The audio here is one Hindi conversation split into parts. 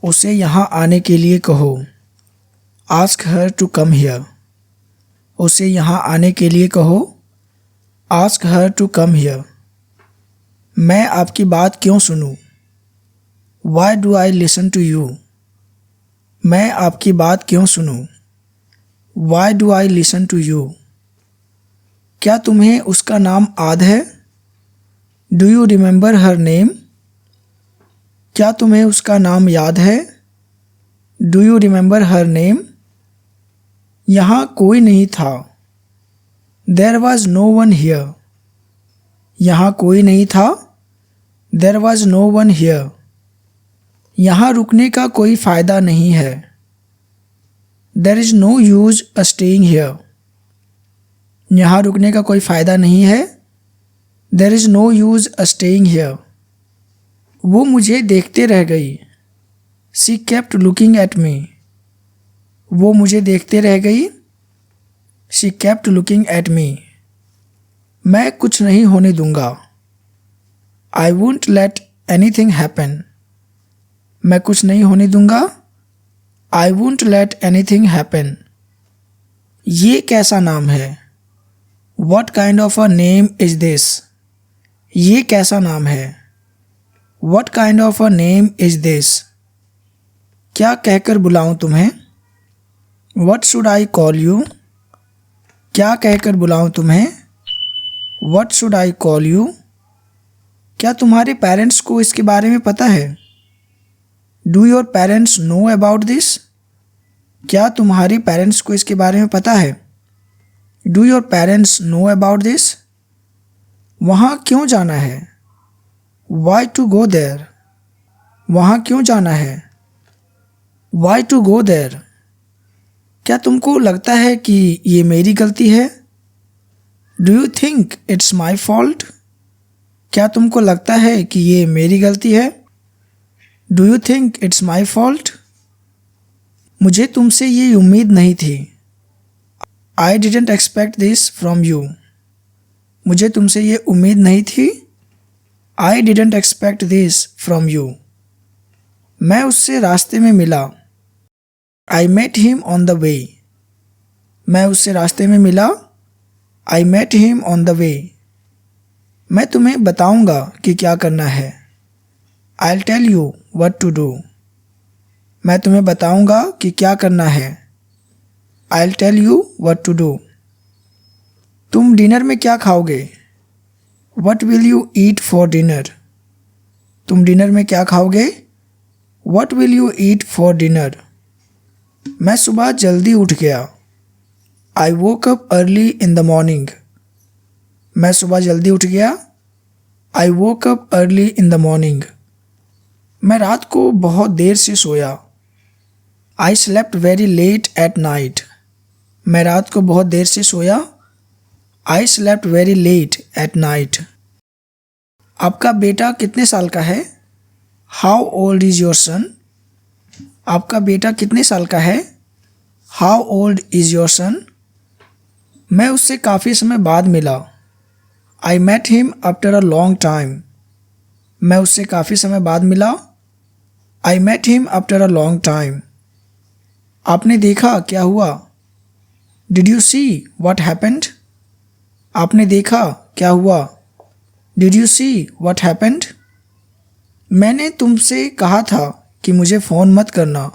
उसे यहाँ आने के लिए कहो। Ask her to come here. उसे यहाँ आने के लिए कहो। Ask her to come here. मैं आपकी बात क्यों सुनूं? Why do I listen to you? मैं आपकी बात क्यों सुनूं? Why do I listen to you? क्या तुम्हें उसका नाम याद है? Do you remember her name? क्या तुम्हें उसका नाम याद है? Do you remember her name? यहाँ कोई नहीं था। There was no one here. यहाँ कोई नहीं था। There was no one here. यहाँ रुकने का कोई फ़ायदा नहीं है। There is no use a staying here. यहाँ रुकने का कोई फ़ायदा नहीं है। There is no use a staying here. वो मुझे देखते रह गई। She kept looking at me. वो मुझे देखते रह गई। She kept looking at me. मैं कुछ नहीं होने दूंगा। I won't let anything happen. मैं कुछ नहीं होने दूंगा। I won't let anything happen. ये कैसा नाम है? What kind of a name is this? ये कैसा नाम है? What kind of a name is this? क्या कहकर बुलाऊं तुम्हें? What should I call you? क्या कहकर बुलाऊं तुम्हें? What should I call you? क्या तुम्हारे पेरेंट्स को इसके बारे में पता है? Do your parents know about this? क्या तुम्हारे पेरेंट्स को इसके बारे में पता है? Do your parents know about this? वहाँ क्यों जाना है? Why to go there? वहाँ क्यों जाना है? Why to go there? क्या तुमको लगता है कि ये मेरी गलती है? Do you think it's my fault? क्या तुमको लगता है कि ये मेरी गलती है? Do you think it's my fault? मुझे तुमसे ये उम्मीद नहीं थी। I didn't expect this from you. मुझे तुमसे ये उम्मीद नहीं थी। I didn't expect this from you. मैं उससे रास्ते में मिला। I met him on the way. मैं उससे रास्ते में मिला। I met him on the way. मैं तुम्हें बताऊंगा कि क्या करना है। I'll tell you what to do. मैं तुम्हें बताऊंगा कि क्या करना है। I'll tell you what to do. तुम डिनर में क्या खाओगे? What will you eat for dinner? तुम डिनर में क्या खाओगे? What will you eat for dinner? मैं सुबह जल्दी उठ गया। I woke up early in the morning. मैं सुबह जल्दी उठ गया। I woke up early in the morning. मैं रात को बहुत देर से सोया। I slept very late at night. मैं रात को बहुत देर से सोया। I slept very late at night. आपका बेटा कितने साल का है? How old is your son? आपका बेटा कितने साल का है? How old is your son? मैं उससे काफ़ी समय बाद मिला। I met him after a long time. मैं उससे काफ़ी समय बाद मिला। I met him after a long time. आपने देखा क्या हुआ? Did you see what happened? आपने देखा क्या हुआ? Did you see what happened? मैंने तुमसे कहा था कि मुझे फ़ोन मत करना।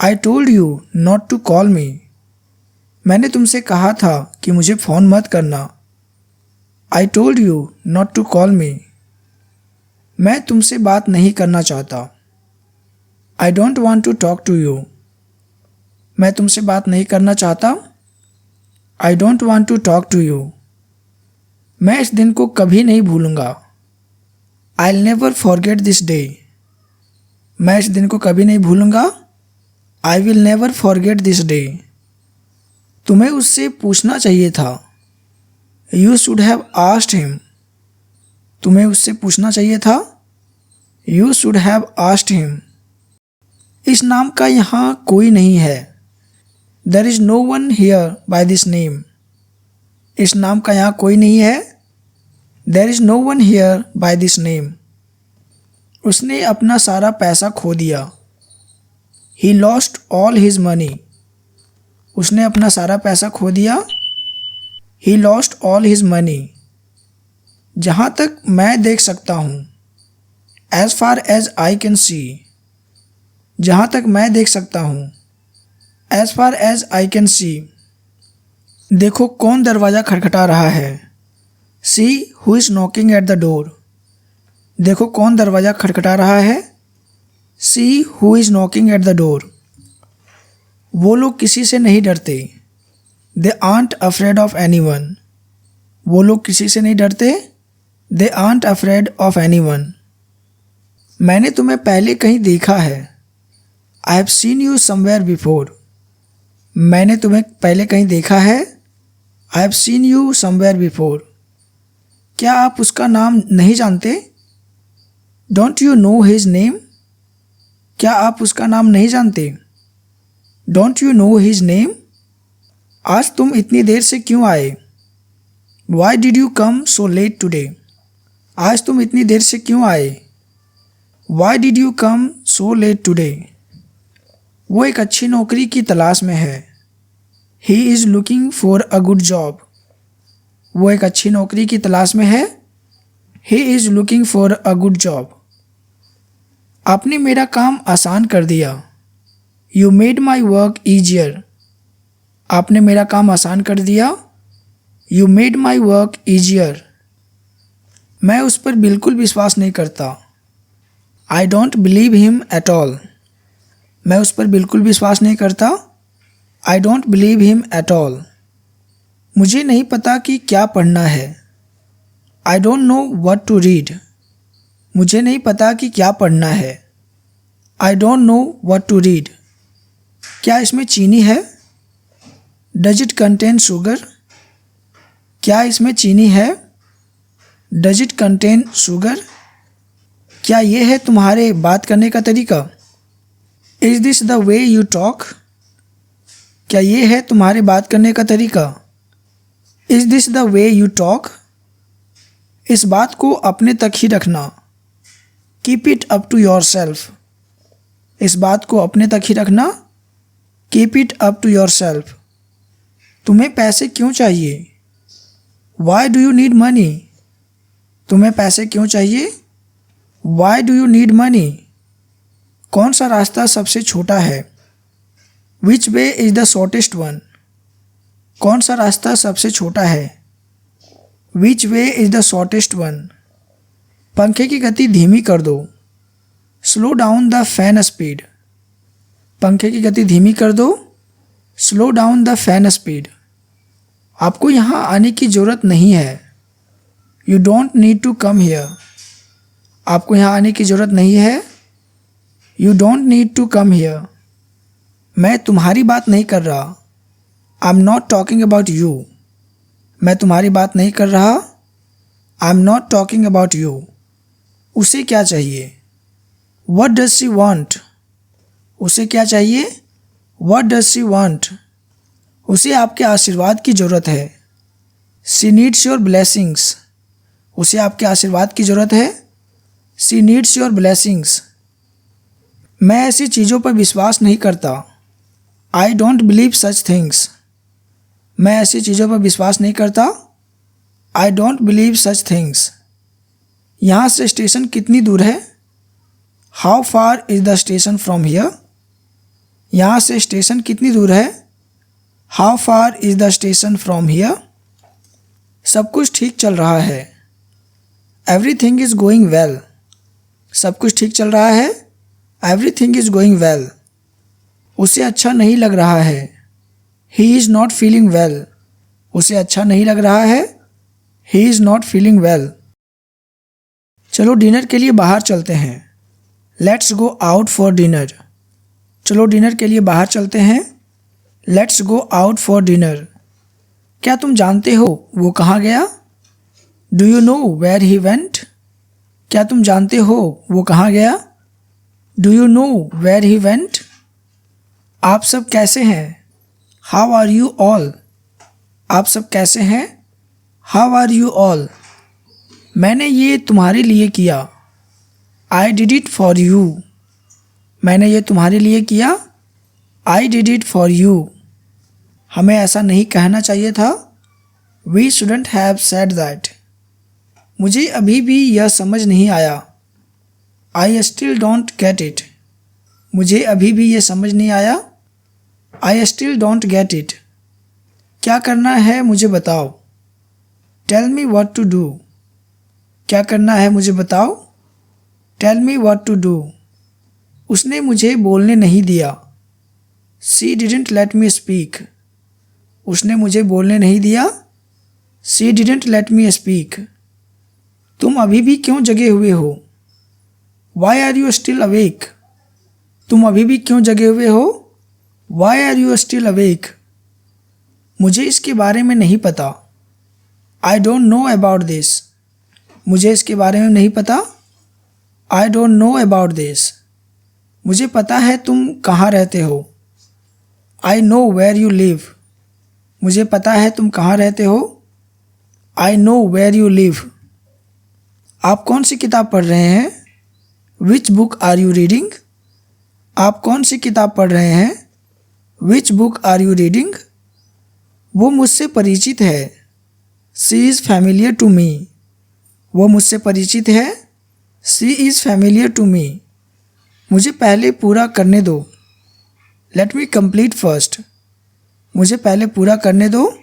I told you not to call me. मैंने तुमसे कहा था कि मुझे फ़ोन मत करना। I told you not to call me. मैं तुमसे बात नहीं करना चाहता। I don't want to talk to you. मैं तुमसे बात नहीं करना चाहता। I don't want to talk to you. मैं इस दिन को कभी नहीं भूलूंगा। I'll never forget this day. मैं इस दिन को कभी नहीं भूलूंगा। I will never forget this day. तुम्हें उससे पूछना चाहिए था। You should have asked him. तुम्हें उससे पूछना चाहिए था। You should have asked him. इस नाम का यहाँ कोई नहीं है। There is no one here by this name. इस नाम का यहाँ कोई नहीं है। There is no one here by this name. उसने अपना सारा पैसा खो दिया। He lost all his money, उसने अपना सारा पैसा खो दिया। He lost all his money. जहाँ तक मैं देख सकता हूँ, as far as I can see, जहाँ तक मैं देख सकता हूँ, as far as I can see. देखो कौन दरवाज़ा खटखटा रहा है, see who is knocking at the door. देखो कौन दरवाज़ा खटखटा रहा है, see who is knocking at the door. वो लोग किसी से नहीं डरते, they aren't afraid of any one. वो लोग किसी से नहीं डरते, they aren't afraid of any one. मैंने तुम्हें पहले कहीं देखा है, I have seen you somewhere before. मैंने तुम्हें पहले कहीं देखा है, I have seen you somewhere before. क्या आप उसका नाम नहीं जानते, don't you know his name. क्या आप उसका नाम नहीं जानते, don't you know his name. आज तुम इतनी देर से क्यों आए, why did you come so let today. आज तुम इतनी देर से क्यों आए, why did you come so let today. वो एक अच्छी नौकरी की तलाश में है, he is looking for a good job. वो एक अच्छी नौकरी की तलाश में है, he is looking for a good job. आपने मेरा काम आसान कर दिया, you made my work easier. आपने मेरा काम आसान कर दिया, you made my work easier. मैं उस पर बिल्कुल विश्वास नहीं करता, I don't believe him at all. मैं उस पर बिल्कुल विश्वास नहीं करता, I don't believe him at all. मुझे नहीं पता कि क्या पढ़ना है, I don't know what to read. मुझे नहीं पता कि क्या पढ़ना है, I don't know what to read. क्या इसमें चीनी है, डज इट कंटेन शुगर। क्या इसमें चीनी है, डज इट कंटेन शुगर। क्या ये है तुम्हारे बात करने का तरीका, is this the way you talk. क्या ये है तुम्हारे बात करने का तरीका, is this the way you talk. इस बात को अपने तक ही रखना, keep it up to yourself. इस बात को अपने तक ही रखना, keep it up to yourself. तुम्हें पैसे क्यों चाहिए, why do you need money. तुम्हें पैसे क्यों चाहिए, why do you need money. कौन सा रास्ता सबसे छोटा है, which way is the shortest one. कौन सा रास्ता सबसे छोटा है, which way is the shortest one. पंखे की गति धीमी कर दो, slow down the fan speed. पंखे की गति धीमी कर दो, slow down the fan speed. आपको यहाँ आने की ज़रूरत नहीं है, you don't need to come here. आपको यहाँ आने की ज़रूरत नहीं है, you don't need to come here. मैं तुम्हारी बात नहीं कर रहा, I am not talking about you. मैं तुम्हारी बात नहीं कर रहा, I am not talking about you. उसे क्या चाहिए, व्हाट डज शी वांट। उसे क्या चाहिए, व्हाट डज शी वांट। उसे आपके आशीर्वाद की ज़रूरत है, शी नीड्स योर ब्लेसिंग्स। उसे आपके आशीर्वाद की ज़रूरत है, शी नीड्स योर ब्लेसिंग्स। मैं ऐसी चीज़ों पर विश्वास नहीं करता, I don't believe such things. मैं ऐसी चीज़ों पर विश्वास नहीं करता, I don't believe such things. यहाँ से स्टेशन कितनी दूर है, how far is the station from here. यहाँ से स्टेशन कितनी दूर है, how far is the station from here. सब कुछ ठीक चल रहा है, एवरीथिंग इज़ गोइंग वेल। सब कुछ ठीक चल रहा है, एवरीथिंग इज़ गोइंग वेल। उसे अच्छा नहीं लग रहा है, he is not feeling well. उसे अच्छा नहीं लग रहा है, he is not feeling well. चलो डिनर के लिए बाहर चलते हैं, let's go out for dinner. चलो डिनर के लिए बाहर चलते हैं, let's go out for dinner. क्या तुम जानते हो वो कहाँ गया, do you know where he went. क्या तुम जानते हो वो कहाँ गया, do you know where he went. आप सब कैसे हैं, हाउ आर यू ऑल। आप सब कैसे हैं, हाउ आर यू ऑल। मैंने ये तुम्हारे लिए किया, I did it for you. मैंने ये तुम्हारे लिए किया। I did it for you. हमें ऐसा नहीं कहना चाहिए था। We shouldn't have said that. मुझे अभी भी यह समझ नहीं आया। I still don't get it. मुझे अभी भी ये समझ नहीं आया। I still don't get it. क्या करना है मुझे बताओ। Tell me what to do. क्या करना है मुझे बताओ। Tell me what to do. उसने मुझे बोलने नहीं दिया। She didn't let me speak. उसने मुझे बोलने नहीं दिया। She didn't let me speak. तुम अभी भी क्यों जगे हुए हो। Why are you still awake. तुम अभी भी क्यों जगे हुए हो। Why are you still awake. मुझे इसके बारे में नहीं पता। I don't know about this. मुझे इसके बारे में नहीं पता। I don't know about this. मुझे पता है तुम कहाँ रहते हो। I know where you live. मुझे पता है तुम कहाँ रहते हो। I know where you live. आप कौन सी किताब पढ़ रहे हैं। Which book are you reading. आप कौन सी किताब पढ़ रहे हैं। Which book are you reading. वो मुझसे परिचित है। She is familiar to me. वो मुझसे परिचित है। She is familiar to me. मुझे पहले पूरा करने दो। Let me complete first. मुझे पहले पूरा करने दो।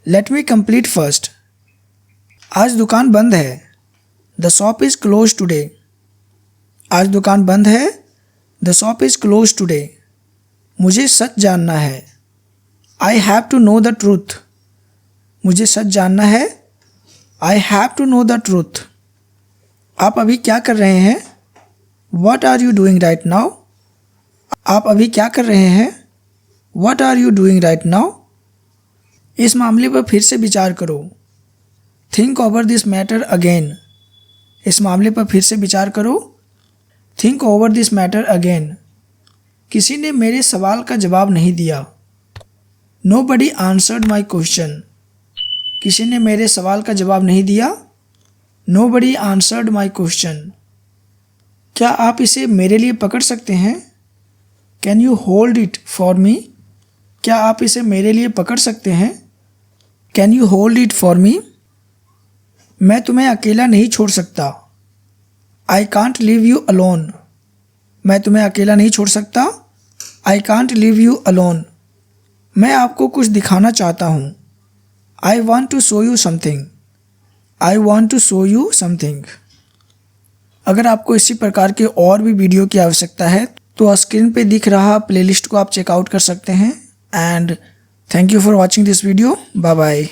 लेट मी कंप्लीट फर्स्ट। आज दुकान बंद है। The shop is close today. आज दुकान बंद है। The shop is close today. मुझे सच जानना है। I have to know the truth. मुझे सच जानना है। I have to know the truth. आप अभी क्या कर रहे हैं। What are you doing right now. आप अभी क्या कर रहे हैं। What are you doing right now. इस मामले पर फिर से विचार करो। Think over this matter again. इस मामले पर फिर से विचार करो। Think over this matter again. किसी ने मेरे सवाल का जवाब नहीं दिया। Nobody answered my question. किसी ने मेरे सवाल का जवाब नहीं दिया। Nobody answered my question. क्या आप इसे मेरे लिए पकड़ सकते हैं। Can you hold it for मी। क्या आप इसे मेरे लिए पकड़ सकते हैं। Can you hold it for me. मैं तुम्हें अकेला नहीं छोड़ सकता। I can't leave you alone. मैं तुम्हें अकेला नहीं छोड़ सकता। I can't leave you alone. मैं आपको कुछ दिखाना चाहता हूँ। I want to show you something. I want to show you something. अगर आपको इसी प्रकार के और भी वीडियो की आवश्यकता है तो स्क्रीन पे दिख रहा प्लेलिस्ट को आप चेकआउट कर सकते हैं। And thank you for watching this video. Bye bye.